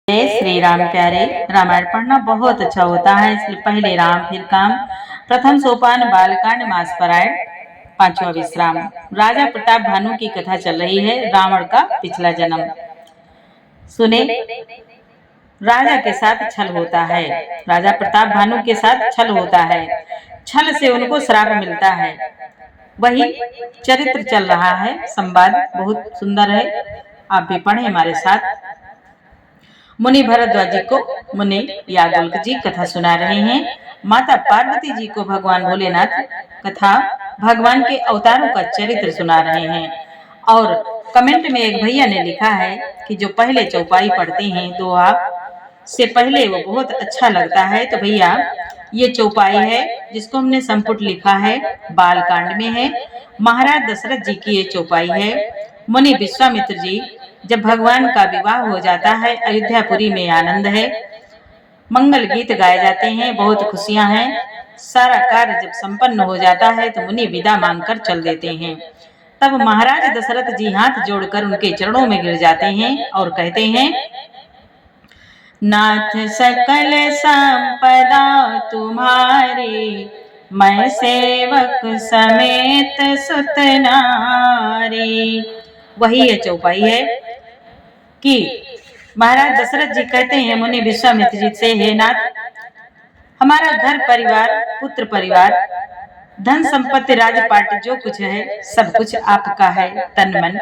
जय श्री राम प्यारे। रामायण पढ़ना बहुत अच्छा होता है, इसलिए पहले राम फिर काम। प्रथम सोपान बालकांड मासपरायण। पांचवा विश्राम। राजा प्रताप भानु की कथा चल रही है। रावण का पिछला जन्म सुने। राजा के साथ छल होता है। राजा प्रताप भानु के साथ छल होता है। छल से उनको श्राप मिलता है। वही चरित्र चल रहा है। संवाद बहुत सुंदर है, आप भी पढ़े हमारे साथ। मुनि भरद्वाज जी को मुनि याज्ञवल्क जी कथा सुना रहे हैं। माता पार्वती जी को भगवान भोलेनाथ कथा भगवान के अवतारों का चरित्र सुना रहे हैं। और कमेंट में एक भैया ने लिखा है कि जो पहले चौपाई पढ़ते हैं दोहा से पहले वो बहुत अच्छा लगता है। तो भैया ये चौपाई है जिसको हमने संपुट लिखा है, बालकांड में है। महाराज दशरथ जी की ये चौपाई है। मुनि विश्वामित्र जी, जब भगवान का विवाह हो जाता है, अयोध्यापुरी में आनंद है, मंगल गीत गाए जाते हैं, बहुत खुशियां हैं। सारा कार्य जब संपन्न हो जाता है तो मुनि विदा मांगकर चल देते हैं। तब महाराज दशरथ जी हाथ जोड़कर उनके चरणों में गिर जाते हैं और कहते हैं, नाथ सकल संपदा तुम्हारी, मैं सेवक समेत सुत नारी। वही ये चौपाई है कि महाराज दशरथ जी कहते हैं मुनि विश्वामित्र जी से, हे नाथ, हमारा घर परिवार, पुत्र परिवार, धन संपत्ति, राजपाट जो कुछ है सब कुछ आपका है। तन मन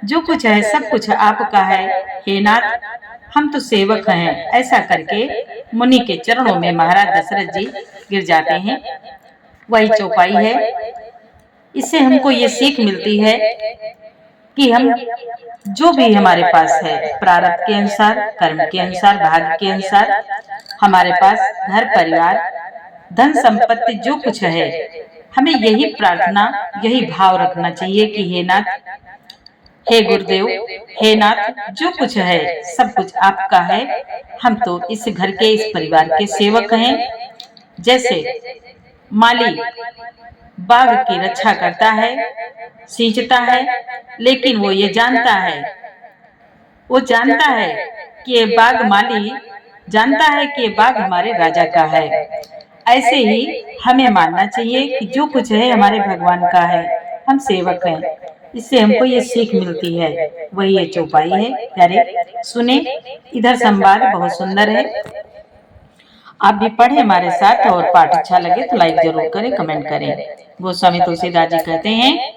जो कुछ है सब कुछ आपका है। हे नाथ, हम तो सेवक हैं। ऐसा करके मुनि के चरणों में महाराज दशरथ जी गिर जाते हैं। वही चौपाई है। इससे हमको ये सीख मिलती है कि हम जो भी हमारे पास है, प्रारब्ध के अनुसार, कर्म के अनुसार, भाग्य के अनुसार, हमारे पास घर परिवार, धन संपत्ति जो कुछ है, हमें यही प्रार्थना, यही भाव रखना चाहिए कि हे नाथ, हे गुरुदेव, हे नाथ, जो कुछ है सब कुछ आपका है। हम तो इस घर के, इस परिवार के सेवक हैं। जैसे माली बाग की रक्षा करता है, सींचता है, लेकिन वो ये जानता है, वो जानता है कि ये बाग, माली जानता है कि ये बाग हमारे राजा का है। ऐसे ही हमें मानना चाहिए कि जो कुछ है हमारे भगवान का है, हम सेवक हैं। इससे हमको ये सीख मिलती है। वही ये चौपाई है। प्यारे सुने, इधर संवाद बहुत सुंदर है, आप भी पढ़े हमारे साथ। और पाठ अच्छा लगे तो लाइक जरूर करें, कमेंट करें। गोस्वामी तुलसीदास जी कहते हैं,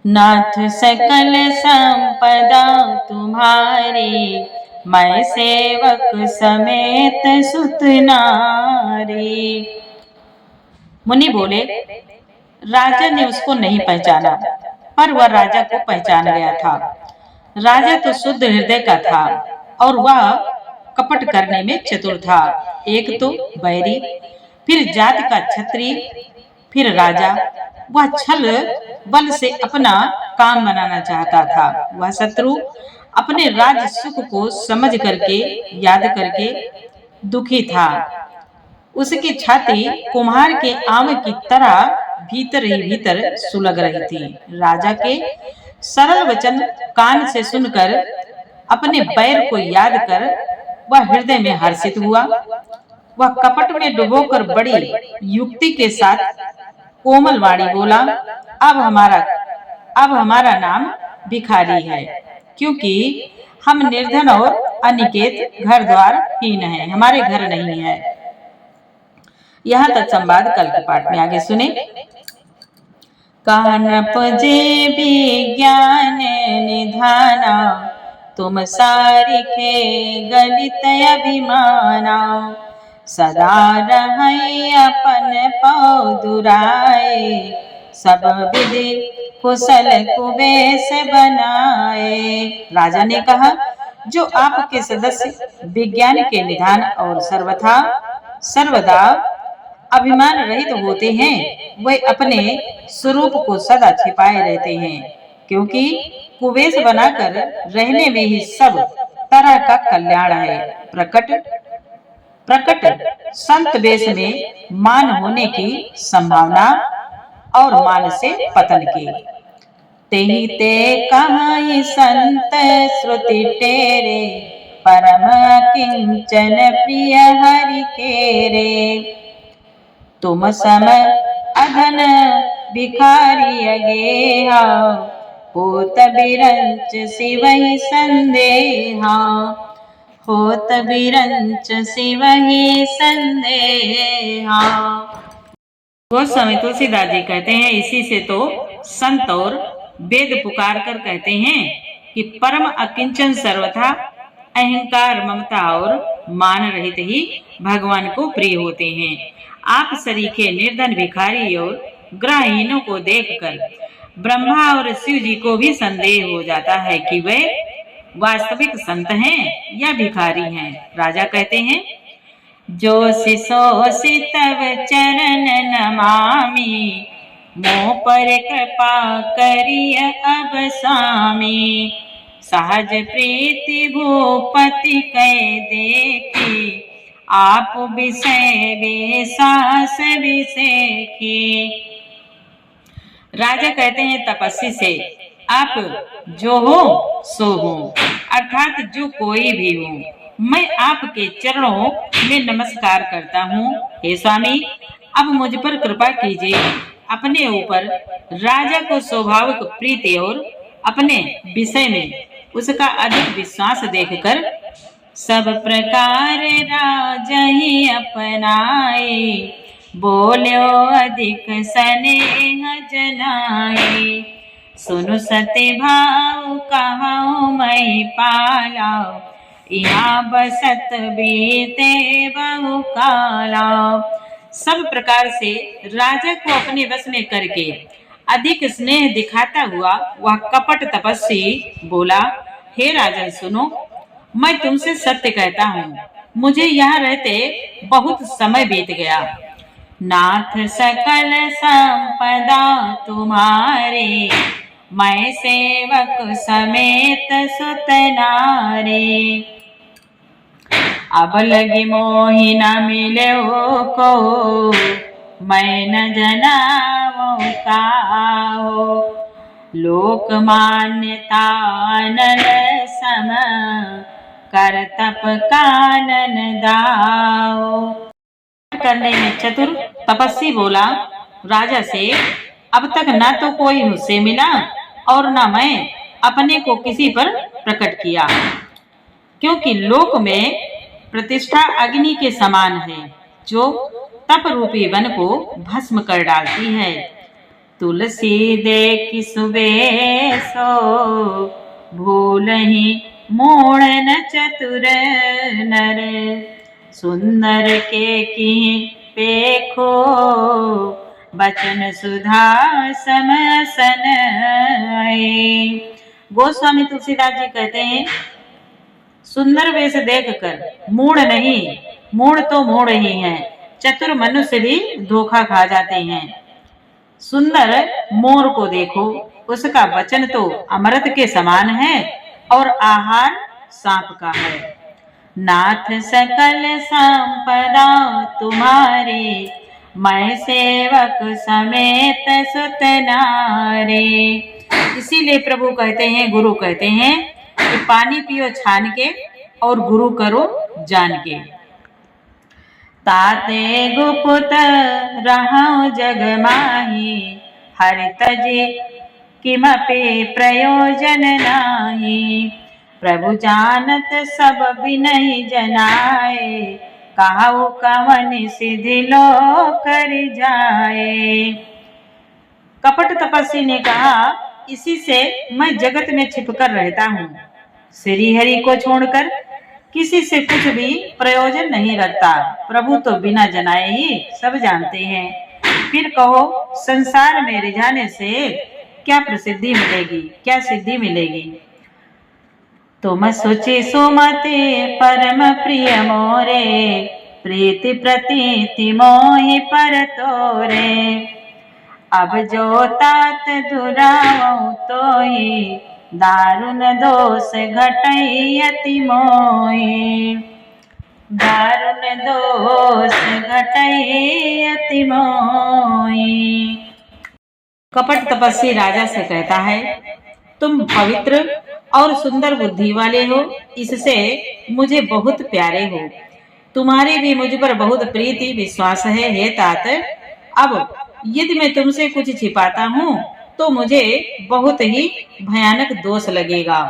नाथ सकल संपदा तुम्हारी, मैं सेवक समेत सुत नारी। मुनि बोले, राजा ने उसको नहीं पहचाना, पर वह राजा को पहचान गया था। राजा तो शुद्ध हृदय का था और वह कपट करने में चतुर था। एक तो बैरी, फिर जाति का क्षत्रिय, फिर राजा। वह छल बल से अपना काम बनाना चाहता था। वह शत्रु अपने राज सुख को समझ करके, याद करके दुखी था। उसकी छाती कुम्हार के आंव की तरह भीतर ही भीतर सुलग रही थी। राजा के सरल वचन कान से सुनकर, अपने बैर को याद कर वह हृदय में हर्षित हुआ। वह कपट में डुबोकर बड़ी युक्ति के साथ कोमल वाणी बोला, अब हमारा नाम भिखारी है, क्योंकि हम निर्धन और अनिकेत, घर द्वार हीन हैं, हमारे घर नहीं है। यहाँ तक संवाद कल के पाठ में आगे सुने। कानप जे विज्ञान निधाना, तुम सारिखे गलित अभिमाना, सदा रहै अपन पौ दुराए, सब विधि कुशल कुबेश बनाए। राजा ने कहा, जो आपके सदस्य विज्ञान के निधान और सर्वदा अभिमान रहित होते हैं, वे अपने स्वरूप को सदा छिपाए रहते हैं, क्योंकि कुवेश बनाकर रहने में ही सब तरह का कल्याण है। प्रकट संत वेश में मान होने की संभावना और मान से पतन की। तेहि ते कहाई संत श्रुति टेरे, परम किंचन प्रिय हरि के रे। तुम सम अधन भिखारी अगेहा, होत बिरंच सिवहि संदेहा, होत बिरंच सिवहि संदेहा। गोस्वामी तुलसीदास जी कहते हैं, इसी से तो संत और वेद पुकार कर कहते हैं कि परम अकिंचन सर्वथा अहंकार ममता और मान रहित ही भगवान को प्रिय होते हैं। आप सरीखे निर्धन भिखारी और ग्रहहीनों को देखकर ब्रह्मा और शिव जी को भी संदेह हो जाता है कि वे वास्तविक संत हैं या भिखारी हैं। राजा कहते हैं, जो सिसोसि तव चरण नमामि, मोह पर कृपा करिय अब स्वामी। सहज प्रीति भूपति कै देखी, आप विषय विसास विसेखी। राजा कहते हैं, तपस्वी से आप जो हो सो हो, अर्थात जो कोई भी हो, मैं आपके चरणों में नमस्कार करता हूँ। हे स्वामी, अब मुझ पर कृपा कीजिए। अपने ऊपर राजा को स्वाभाविक प्रीति और अपने विषय में उसका अधिक विश्वास देखकर सब प्रकार राजा ही अपनाए, बोलो अधिक स्नेह जनाए। सुनु सत्य भाव कहाऊं मैं पाला, यहाँ बसत बीते बहु काला। सब प्रकार से राजा को अपने वश में करके अधिक स्नेह दिखाता हुआ वह कपट तपस्वी बोला, हे राजन सुनो, मैं तुमसे सत्य कहता हूँ, मुझे यहाँ रहते बहुत समय बीत गया। नाथ सकल संपदा तुम्हारे, मैं सेवक समेत सुत नारे। अब लगी मोहि न मिले को, मैं न जनावो काहो। लोक मान्यता नल सम, कर तप कानन दाओ। करने में चतुर तपस्वी बोला राजा से, अब तक न तो कोई मुझसे मिला और न मैं अपने को किसी पर प्रकट किया, क्योंकि लोक में प्रतिष्ठा अग्नि के समान है, जो तप रूपी वन को भस्म कर डालती है। तुलसी देखि सुबेसो, भूलहि मोड़ न चतुर नर। सुंदर के की पेखो, बचन सुधा समसन आए। गोस्वामी तुलसीदास जी कहते हैं, सुंदर वेश देखकर मूढ़ नहीं, मूढ़ तो मूढ़ ही हैं, चतुर मनुष्य भी धोखा खा जाते हैं। सुंदर मोर को देखो, उसका वचन तो अमृत के समान है और आहार सांप का है। नाथ सकल संपदा तुम्हारे, मैं सेवक समेत सुत नारे। इसीलिए प्रभु कहते हैं, गुरु कहते हैं कि पानी पियो छान के और गुरु करो जान के। ताते गुपुत रहौ जग माही, हरि तजे किमपि प्रयोजन नाही। प्रभु जानत सब बिनहि जनाए, कहु कवन सिद्धि लो कर जाए। कपट तपस्वी ने कहा, इसी से मैं जगत में छिपकर रहता हूँ, श्री हरि को छोड़कर किसी से कुछ भी प्रयोजन नहीं रखता। प्रभु तो बिना जनाए ही सब जानते हैं। फिर कहो, संसार में रिझाने से क्या प्रसिद्धि मिलेगी, क्या सिद्धि मिलेगी। तुम सोचे सुमते परम प्रिय मोरे, प्रीति प्रतीति मोहि पर तोरे। अब जो तात दुरावो तोहि, दारुण दोष घटई अति मोहि। दारुण दोष घटई अति मोहि। कपट तपस्वी राजा से कहता है, तुम पवित्र और सुंदर बुद्धि वाले हो, इससे मुझे बहुत प्यारे हो। तुम्हारी भी मुझ पर बहुत प्रीति विश्वास है हे तात। अब यदि मैं तुमसे कुछ छिपाता हूँ तो मुझे बहुत ही भयानक दोष लगेगा।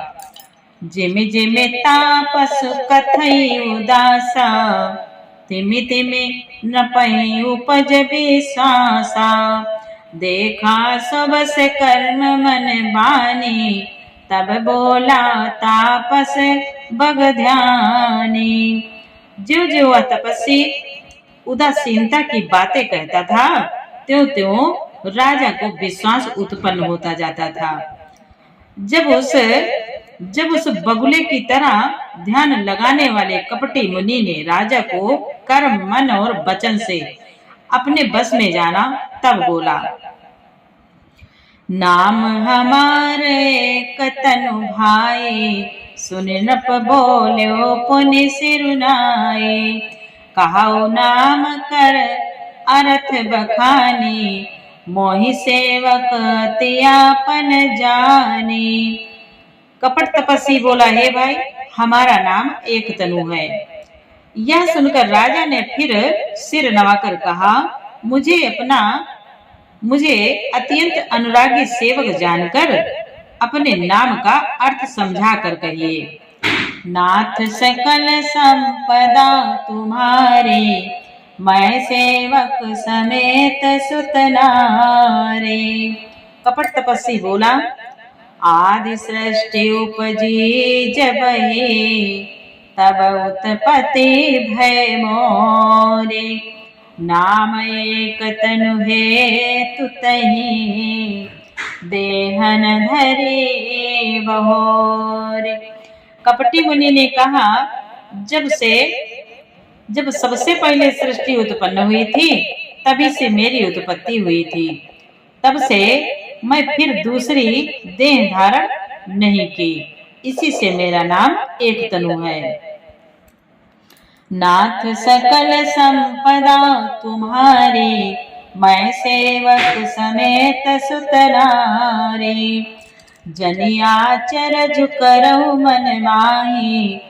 जिमि जिमि तापस कथई उदासा, तिमि तिमि न पई उपज विश्वासा। देखा सब से कर्म मन बानी, तब बोला तापस बग ध्यानी। ज्यों ज्यों वह तपस्वी उदासीनता की बातें कहता था, त्यों त्यों राजा को विश्वास उत्पन्न होता जाता था। जब उस बगुले की तरह ध्यान लगाने वाले कपटी मुनि ने राजा को कर्म मन और वचन से अपने बस में जाना, तब बोला, नाम हमारे कतनु भाई, सुन नप बोल्यो पुनि सिरुनाए। कहाऊ नाम कर अर्थ बखानी, मोहि सेवक त्यापन जाने। कपट तपस्वी बोला, हे भाई, हमारा नाम एक तनु है। यह सुनकर राजा ने फिर सिर नवाकर कहा, मुझे अत्यंत अनुरागी सेवक जानकर अपने नाम का अर्थ समझा कर कहिए। नाथ सकल संपदा तुम्हारे, मैं सेवक समेत सुतनारे। कपट तपस्वी बोला, आदि सृष्टि उपजी जब हे, तब उत्पत्ति भय मोरे। नाम एक तनु है तुतहि, देहन धरे बहोरे। कपटी मुनि ने कहा, जब सबसे पहले सृष्टि उत्पन्न हुई थी, तभी से मेरी उत्पत्ति हुई थी। तब से मैं फिर दूसरी देह धारण नहीं की, इसी से मेरा नाम एक तनु है। नाथ सकल संपदा तुम्हारी, मैं सेवक समेत सुतनारे। जनि आचर झुकरहु मन माही,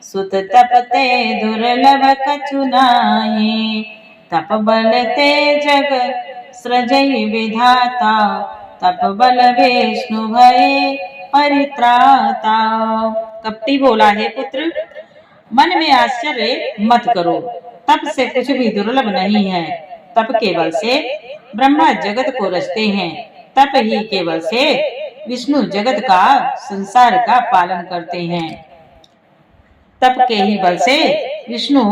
सुत तपते दुर्लभ कछु नाहि। तप बल ते जग सृजहि विधाता, तप बल विष्णु भये परित्राता। कपटी बोला, हे पुत्र, मन में आश्चर्य मत करो, तप से कुछ भी दुर्लभ नहीं है। तप केवल से ब्रह्मा जगत को रचते हैं, तप ही केवल से विष्णु जगत का संसार का पालन करते हैं। तप के ही बल से विष्णु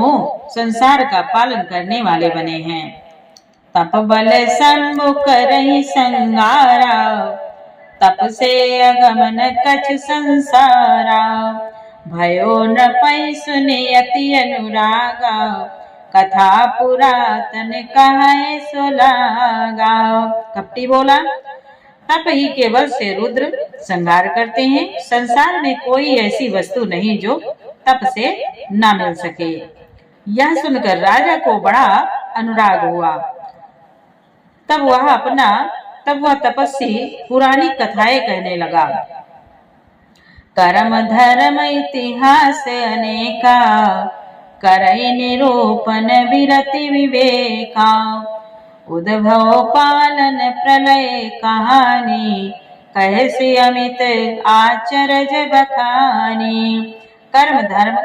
संसार का पालन करने वाले बने हैं। तप बल शंभु करहि संगारा, तप से अगमन कछ संसारा। भयो न पै सुने अति अनुरागा, कथा पुरातन कहे सो लागा। कपटी बोला, तप ही केवल से रुद्र संहार करते हैं। संसार में कोई ऐसी वस्तु नहीं जो तप से न मिल सके। यह सुनकर राजा को बड़ा अनुराग हुआ। तब वह तपस्वी पुरानी कथाएं कहने लगा। कर्म धर्म इतिहास अनेका, करई निरूपण विरति विवेका। उद्भव पालन प्रलय कहानी, कैसे अमित आचरज बखानी। कर्म धर्म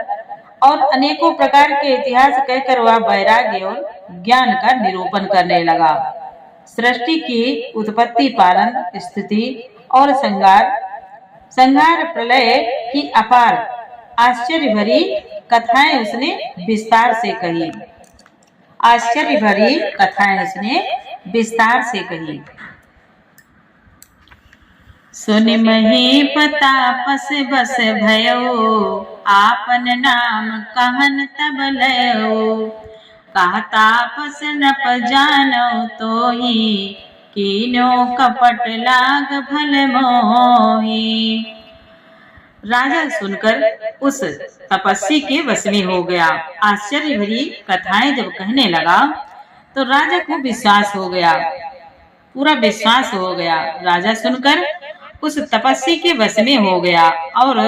और अनेकों प्रकार के इतिहास कहकर वह वैराग्य और ज्ञान का निरूपण करने लगा। सृष्टि की उत्पत्ति, पालन, स्थिति और संहार प्रलय की अपार आश्चर्य भरी कथाएं उसने विस्तार से कही। सुनि महीप तापस बस भयो, आपन नाम कहन तब लयो। कहा तापस नप जानो तोहि, कीनो कपट लाग भल मोहि। राजा सुनकर उस तपस्वी के वश में हो गया। आश्चर्य भरी कथाएं जब कहने लगा तो राजा को विश्वास हो गया, पूरा विश्वास हो गया। राजा सुनकर उस तपस्वी के वश में हो गया और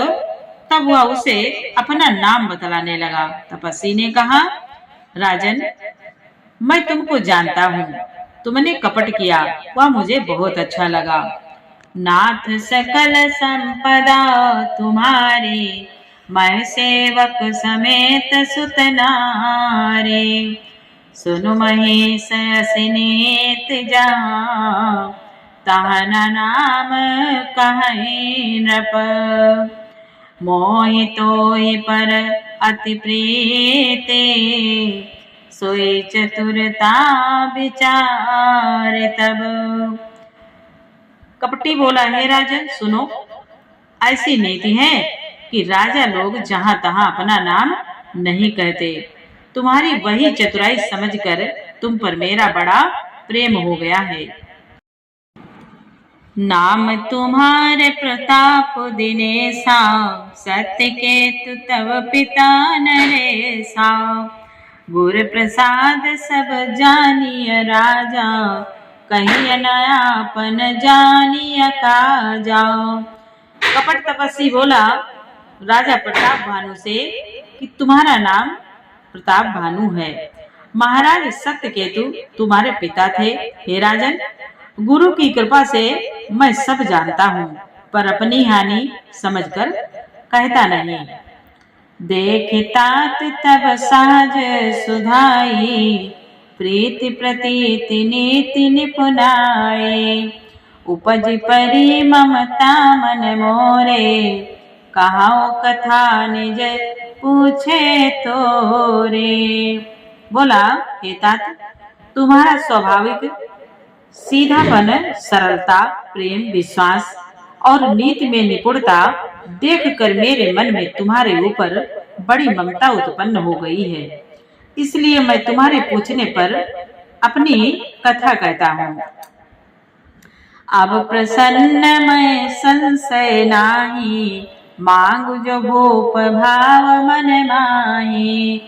तब वह उसे अपना नाम बतलाने लगा। तपस्वी ने कहा, राजन, मैं तुमको जानता हूँ, तुमने कपट किया, वह मुझे बहुत अच्छा लगा। नाथ सकल संपदा तुम्हारी, मैं सेवक समेत सुत नारी। सुनु महेश असिनीत जहाँ, तहन नाम कहे नृप। मोहि तोहि पर अति प्रीति, सोई चतुरता विचार तब। कपटी बोला, हे राजन सुनो, ऐसी नीति है कि राजा लोग जहां तहां अपना नाम नहीं कहते। तुम्हारी वही चतुराई समझकर तुम पर मेरा बड़ा प्रेम हो गया है। नाम तुम्हारे प्रताप दिनेशा, सत्य केतु तव पिता नरेशा। गुर प्रसाद सब जानिय राजा, कहिय नयापन जानिय काजा। कपट तपस्वी बोला राजा प्रताप भानु से कि तुम्हारा नाम प्रताप भानु है। महाराज सत्यकेतु तुम्हारे पिता थे। हे राजन, गुरु की कृपा से मैं सब जानता हूँ, पर अपनी हानि समझकर कहता नहीं। देखतात तब सहज सुधाई, प्रीति प्रतीति नीति निपुनाई। उपज परी ममता मन मोरे, कहाओ कथा निज पूछे तोरे। बोला, हे तात, तुम्हारा स्वाभाविक सीधापन, सरलता, प्रेम, विश्वास और नीति में निपुणता देखकर मेरे मन में तुम्हारे ऊपर बड़ी ममता उत्पन्न हो गई है। इसलिए मैं तुम्हारे पूछने पर अपनी कथा कहता हूँ। अब प्रसन्न मैं संशय नाही, मांगु जो भूप भाव मन माही।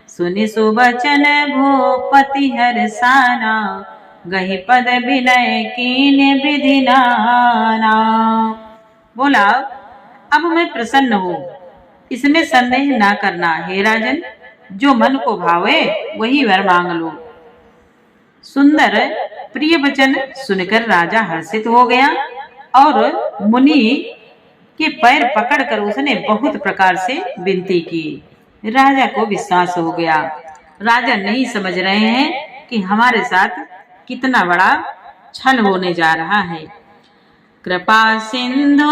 सुनि सुबचन भूपति हरसाना, गही पद विनय कीन विधि नाना। बोला, अब मैं प्रसन्न हूँ, इसमें संदेह ना करना। हे राजन, जो मन को भावे वही वर मांग लो। सुंदर प्रिय वचन सुनकर राजा हर्षित हो गया और मुनि के पैर पकड़कर उसने बहुत प्रकार से विनती की। राजा को विश्वास हो गया। राजा नहीं समझ रहे हैं कि हमारे साथ कितना बड़ा छल होने जा रहा है। कृपा सिंधु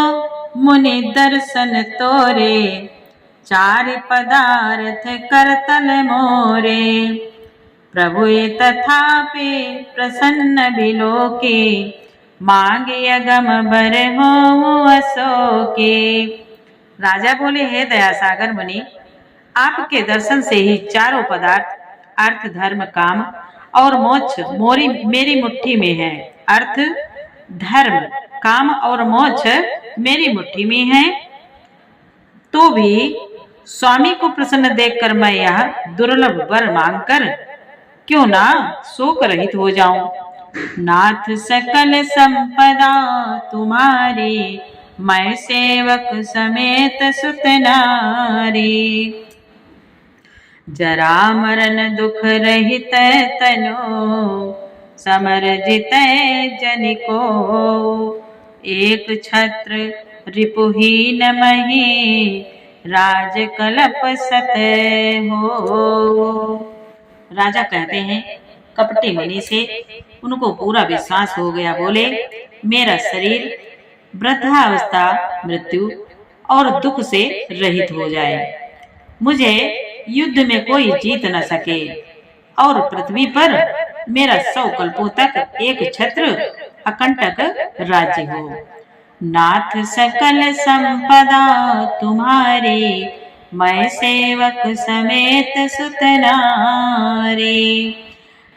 मुनि दर्शन तोरे, चारि पदार्थ करतल मोरे। प्रभु तथापि प्रसन्न बिलोके, मांगे अगम बर हो अशोके। राजा बोले, हे दयासागर मुनि, आपके दर्शन से ही चारों पदार्थ अर्थ धर्म काम और मोक्ष मेरी मुट्ठी में है। अर्थ धर्म काम और मोक्ष मेरी मुट्ठी में है, तो भी स्वामी को प्रसन्न देखकर मैं यह दुर्लभ वर मांगकर क्यों ना शोक रहित हो जाऊं। नाथ सकल संपदा तुम्हारी, मैं सेवक समेत सुत नारी। जरा मरण दुख रहित तनो, समर जितै जन को। एक छत्र रिपुहीन मही, राज कलप सत हो। राजा कहते हैं, कपटी मुनि से उनको पूरा विश्वास हो गया। बोले, मेरा शरीर वृद्धावस्था, मृत्यु और दुख से रहित हो जाए, मुझे युद्ध में कोई जीत न सके और पृथ्वी पर मेरा 100 कल्पों तक एक छत्र अकंटक राज्य हो। नाथ सकल संपदा तुम्हारी, मैं सेवक समेत सुत नारी।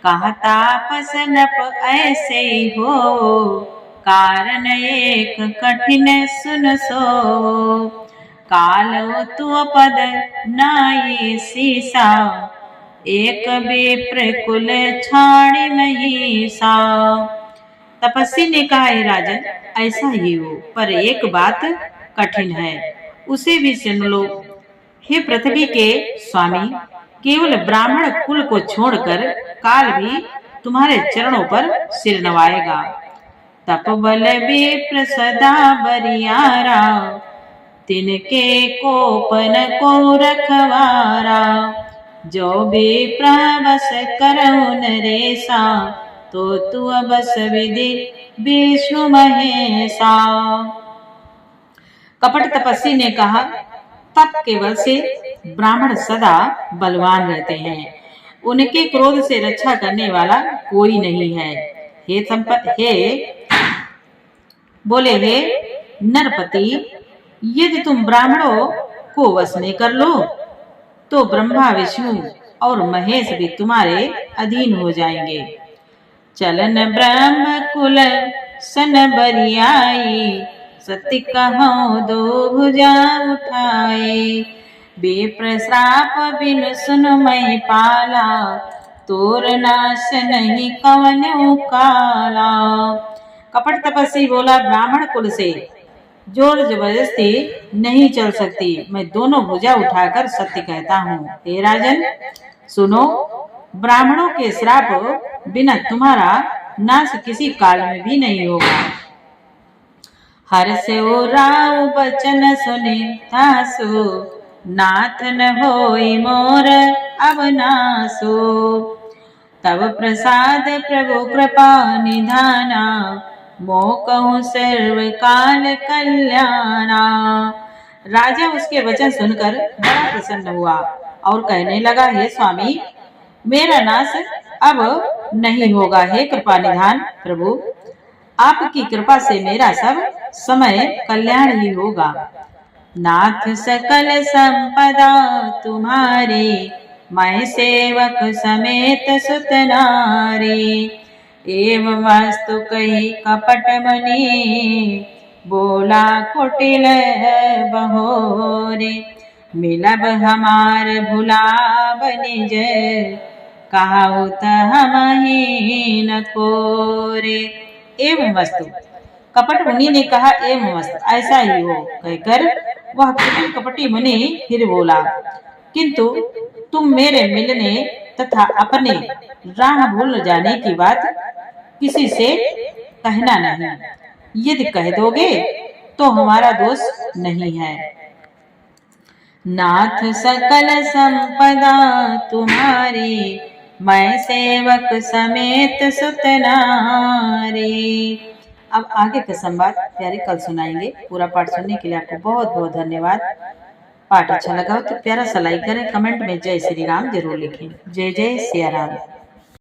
कहा तापस नप ऐसे हो, कारण एक कठिन सुन सो। कालो तु पद नाई सीसा, एक विप्र कुल छाड़ी महिषा। तपस्वी ने कहा, हे राजन, ऐसा ही हो, पर एक बात कठिन है, उसे भी सुन लो। हे पृथ्वी के स्वामी, केवल ब्राह्मण कुल को छोड़कर काल भी तुम्हारे चरणों पर सिर नवाएगा। तपबल विप्र सदा बरियारा, तिनके कोपन को रखवारा। जो भी प्रवस करहु नरेसा, तो तू बस विधि विष्णु महेशा। कपट तपस्वी ने कहा, तप के बल से ब्राह्मण सदा बलवान रहते हैं, उनके क्रोध से रक्षा करने वाला कोई नहीं है। हे नरपति, यदि तुम ब्राह्मणों को वश में कर लो तो ब्रह्मा विष्णु और महेश भी तुम्हारे अधीन हो जाएंगे। चलन ब्रह्म कुल सन बरियाई, सत्य कहो दो भुजा उठाए। विप्र श्राप बिन सुन मई पाला, तोर नाश नहीं कवन काला। कपट तपस्वी बोला, ब्राह्मण कुल से जोर जबरदस्ती नहीं चल सकती, मैं दोनों भुजा उठाकर सत्य कहता हूँ। हे राजन सुनो, ब्राह्मणों के श्राप बिना तुम्हारा नाश किसी काल में भी नहीं होगा। हर से ओ राव बचन सुने तासो, नाथ न होई मोर अब नासो। तब प्रसाद प्रभु कृपा निधाना, मोकहु सर्व काल कल्याणा। राजा उसके वचन सुनकर बड़ा प्रसन्न हुआ और कहने लगा, हे स्वामी, मेरा नाश अब नहीं होगा। हे कृपा निधान प्रभु, आपकी कृपा से मेरा सब समय कल्याण ही होगा। नाथ सकल संपदा तुम्हारी, मैं सेवक समेत सुत नारी। एवं वास्तु कही कपट मनी, बोला कुटिल बहोरे। मिलब हमार भुला बनिज, कहाऊ हम ही न कोरे। एवं वस्तु, कपट मुनि ने कहा, एवं वस्तु, ऐसा ही हो कहकर वह कुटिल कपटी मुनि फिर बोला, किंतु तुम मेरे मिलने तथा अपने राह भूल जाने की बात किसी से कहना नहीं। यदि कह दोगे तो हमारा दोष नहीं है। नाथ सकल संपदा तुम्हारी, मैं सेवक समेत सुत नारी। अब आगे का संवाद प्यारे कल सुनाएंगे। पूरा पाठ सुनने के लिए आपको बहुत बहुत धन्यवाद। पाठ अच्छा लगा हो तो प्यारा सा लाइक करें, कमेंट में जय श्री राम जरूर लिखें। जय जय सिया राम।